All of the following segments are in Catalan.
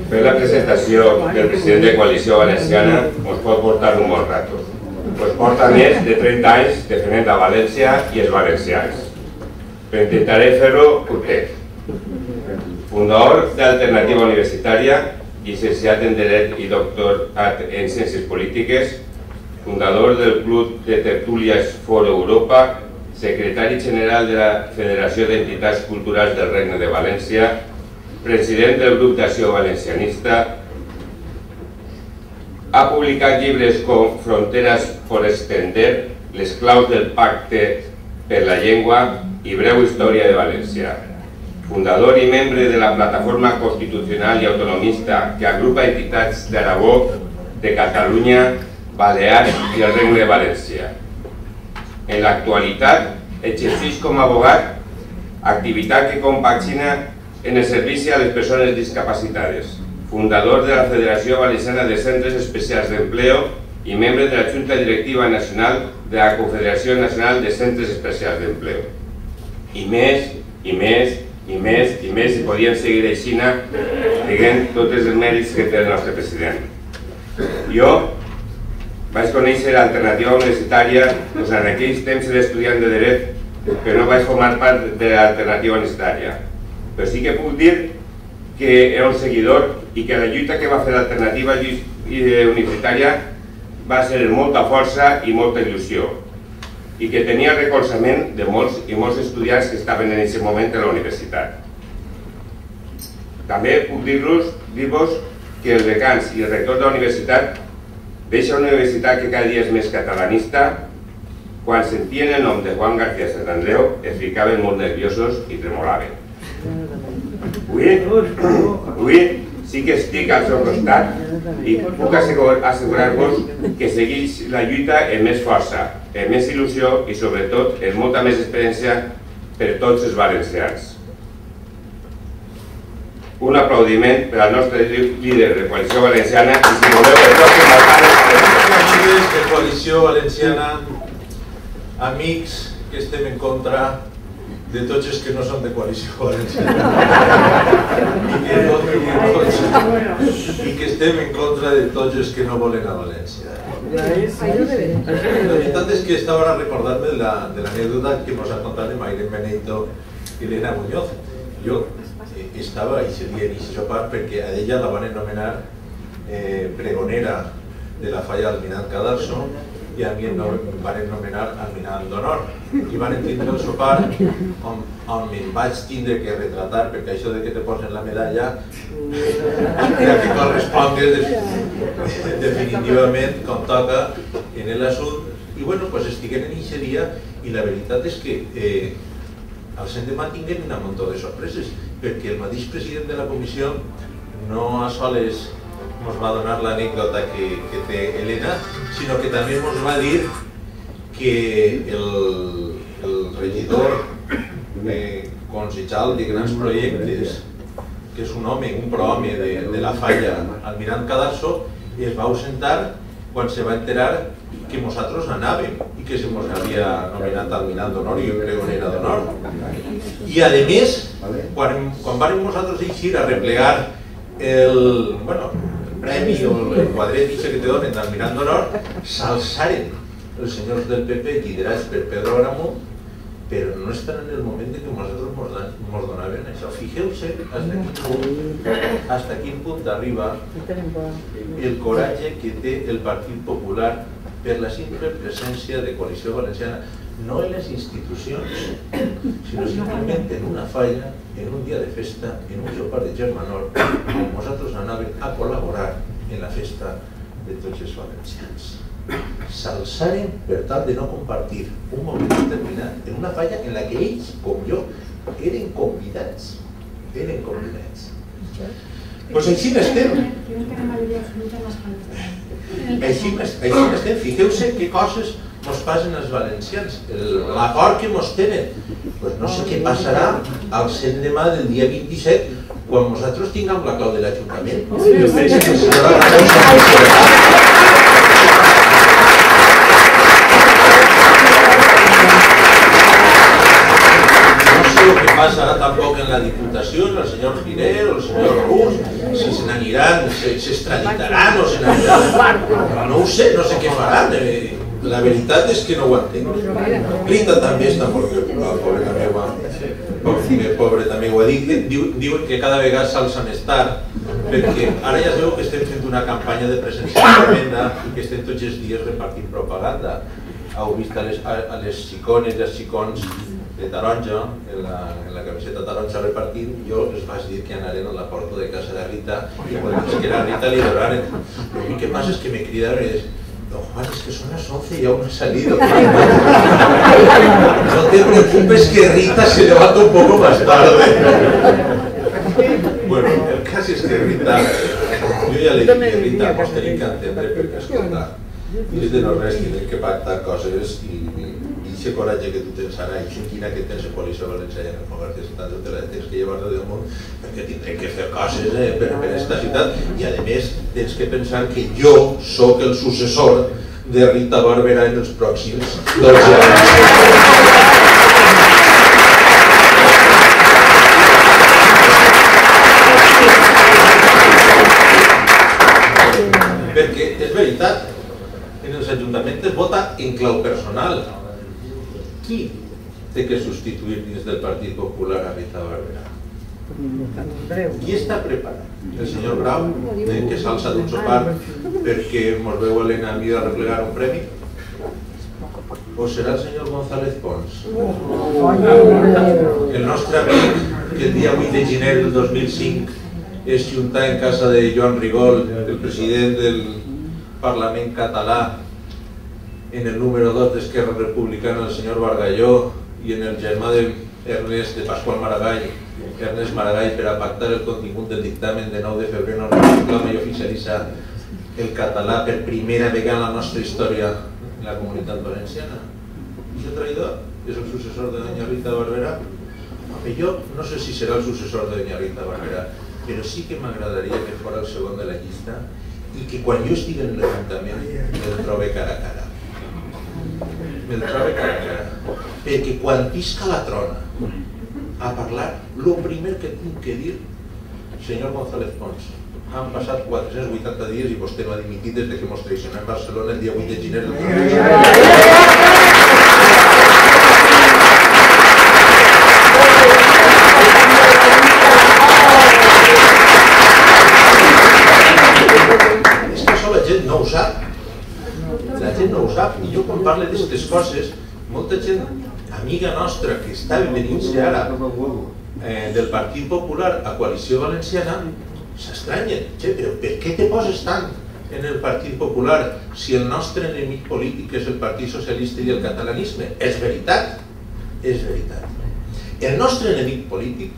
fer la presentació del president de Coalició Valenciana us pot portar un bon rato. Us porta més de 30 anys defendent a València i els valencians. Però intentaré fer-ho curtet. Fundador d'Alternativa Universitària, llicenciat en Dret i doctorat en Ciències Polítiques, fundador del Club de Tertúlies Foro Europa, secretari general de la Federació d'Entitats Culturals del Regne de València, president del Grup d'Acció Valencianista, ha publicat llibres com Fronteres por extender, Les claus del pacte per la llengua i Breu història de València. Fundador i membre de la Plataforma Constitucional i Autonomista que agrupa entitats d'Aragó, de Catalunya, Balears i el Regne de València. En l'actualitat, exerceix com a abogat, activitat que compagina en el servici a les persones discapacitades, fundador de la Federació Valenciana de Centres Especials d'Empleo i membre de la Junta Directiva Nacional de la Confederació Nacional de Centres Especials d'Empleo. I més, i més, i més, i més, i podíem seguir així dient tots els mèrits que té el nostre president. Jo vaig conèixer l'Alternativa Universitària en aquells temps d'estudiant de Dret, però no vaig formar part de l'Alternativa Universitària. Però sí que puc dir que era un seguidor i que la lluita que va fer l'Alternativa Universitària va ser amb molta força i molta il·lusió i que tenia el recolzament de molts i molts estudiants que estaven en aquest moment a la universitat. També puc dir-vos que els decans i el rector de la universitat deixa una universitat que cada dia és més catalanista. Quan sentien el nom de Juan García Santandreu es ficaven molt nerviosos i tremolaven. Avui sí que estic al seu costat i puc assegurar-vos que segueix la lluita amb més força, amb més il·lusió i sobretot amb molta més experiència per tots els valencians. Un aplaudiment per al nostre líder de Coalició Valenciana i si voleu el pròxim líders de Coalició Valenciana, amics que estem en contra de tots els que no són de Coalició Valenciana i que estem en contra de tots els que no volen a València. La veritat és que estava recordant-me de l'anècdota que ens ha contat de Mayren Benito i Elena Muñoz. Jo estava a aquest sopar perquè a ella la van anomenar pregonera de la falla d'Almirant Cadarso i a mi em van anomenar Almirant d'Honor. I van tindre el sopar on em vaig tindre que retratar perquè això de que te posen la medalla era que correspongue definitivament com toca en l'assumpte. I bueno, pues estiguem en aquest dia i la veritat és que al l'endemà tinguem un munt de sorpreses perquè el mateix president de la comissió no a soles ens va donar l'anècdota que té Elena, sinó que també ens va dir que el regidor concejal de grans projectes, que és un home, un prohome de la falla, Almirant Cadarso, es va ausentar quan se va enterar que nosaltres anàvem i que se ens havia nomenat Almirant d'Honor i pregonera d'Honor. I a més, quan vam nosaltres eixir a replegar el premi o el quadret que te donen d'Almirant d'Honor, s'alçaren els senyors del PP liderats per Pedro Aramón, però no estan en el moment que nosaltres ens donaven això. Fixeu-se hasta quin punt arriba el coratge que té el Partit Popular per la simple presència de Coalició Valenciana, no en les institucions, sinó simplement en una falla, en un dia de festa, en un sopar de germanor, on nosaltres anàvem a col·laborar en la festa de tots els valencians. S'alçaren per tal de no compartir un moment determinat en una falla en la que ells, com jo, eren convidats. Eren convidats. Doncs així n'estem. Així n'estem. Fixeu-se què coses ens passen als valencians. L'acord que ens tenen. No sé què passarà al l'endemà del dia 27 quan nosaltres tinguem la clau de l'Ajuntament. Jo penso que serà la cosa. No sé el que passa tampoc en la Diputació, el senyor Giner o el senyor Rus, si se n'aniran, s'extraditaran o se n'aniran. No ho sé, no sé què faran. La veritat és que no ho entenc. Rita també està molt preocupada, pobreta meva. Diuen que cada vegada s'alça més tard, perquè ara ja es veu que estem fent una campanya de presència tremenda i que estem tots els dies repartint propaganda. Heu vist a les xicones i els xicons de taronja, en la camiseta taronja repartint. Jo els vaig dir que anaren a la porta de casa de Rita i quan dius que era Rita li donaren. El que passa és que me cridaron i dius: "Don Juan, es que son las 11 y aún no he salido". No te preocupes que Rita se levanta un poco más tarde. Bueno, el cas és que Rita, jo ja li dic que Rita mos tenim que entendre perquè, escolta, és de no res tenen que pactar coses i aquest coratge que tu tens ara i quina que tens en Policia Valenciana en el govern de ciutat te la tens que llevar del món perquè tindrem que fer coses per aquesta ciutat i a més tens que pensar que jo sóc el successor de Rita Barberà en els pròxims 12 anys. Perquè és veritat, en els ajuntaments es vota en clau personal. Qui té que substituir dins del Partit Popular a Rita Barberà? Qui està preparat? El senyor Grau, que s'alça d'un sopar perquè mos veu a l'enemic a replegar un premi? O serà el senyor González Pons? El nostre amic, que el dia 8 de gener del 2005 es juntà en casa de Joan Rigol, el president del Parlament català, en el número 2 d'Esquerra Republicana, el senyor Bargalló, i en el germà d'Ernest, de Pasqual Maragall, Ernest Maragall, per a pactar el contingut del dictamen de 9 de febrer on es reclama i oficialitza el català per primera vegada en la nostra història en la Comunitat Valenciana. I el traïdor és el successor de doña Rita Barberà. Jo no sé si serà el successor de doña Rita Barberà, però sí que m'agradaria que fos el segon de la llista i que quan jo estigui en l'Ajuntament me'l trobe cara a cara. Me'l trobe cara a cara. Perquè quan visca la trona a parlar, el primer que tinc que dir, senyor González Pons, han passat 480 dies i vostè no ha dimitit des que mos traicionà en Barcelona el dia 8 de gener del 2005. No ho sap, la gent no ho sap, i jo quan parlo d'aquestes coses, molta gent, amiga nostra, que estava venint-se ara del Partit Popular a Coalició Valenciana, s'estranyen, però per què te poses tant en el Partit Popular si el nostre enemic polític és el Partit Socialista i el catalanisme? És veritat, és veritat. El nostre enemic polític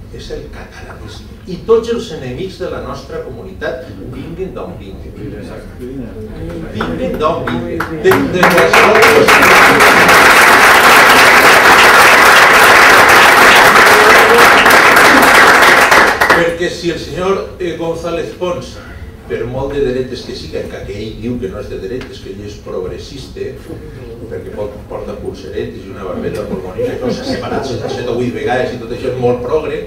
és el catalanisme i tots els enemics de la nostra comunitat vinguin d'on vinguin. Vinguin d'on vinguin. Perquè si el senyor González Pons, per molt de dretes que siga, que ell diu que no és de dretes, que ell és progressista, perquè porta pulseretes i una barbeta molt bonica i coses separats 7 o 8 vegades i tot això és molt progre.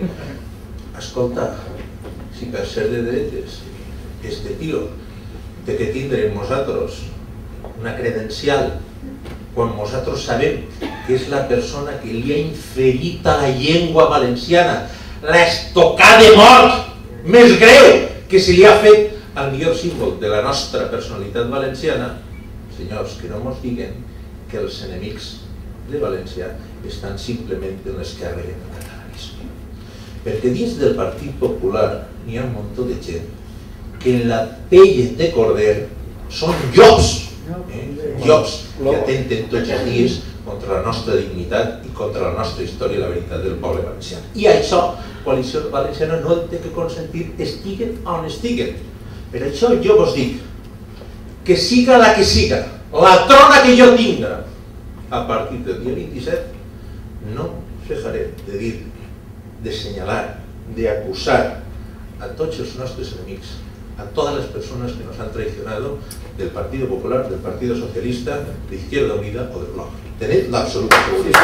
Escolta, si per ser de dretes este tio té que tindre en nosaltres una credencial quan nosaltres sabem que és la persona que li ha inferit a la llengua valenciana l'estocada de mort més greu que se li ha fet al millor símbol de la nostra personalitat valenciana, senyors, que no ens diguen que els enemics de València estan simplement en l'esquerra i en el catalanisme. Perquè dins del Partit Popular n'hi ha un munt de gent que en la pell de corder són llops, llops que atenten tots els dies contra la nostra dignitat i contra la nostra història i la veritat del poble valencià. I això, Coalició Valenciana no té que consentir, estiguen on estiguen. Per això jo vos dic que siga la que siga, la trona que jo tinga, a partir del dia 27, no cejaré de dir, de senyalar, d'acusar a tots els nostres enemics, a todas las personas que nos han traicionado del Partido Popular, del Partido Socialista, de Izquierda Unida o del Bloc. Tened la absoluta seguridad.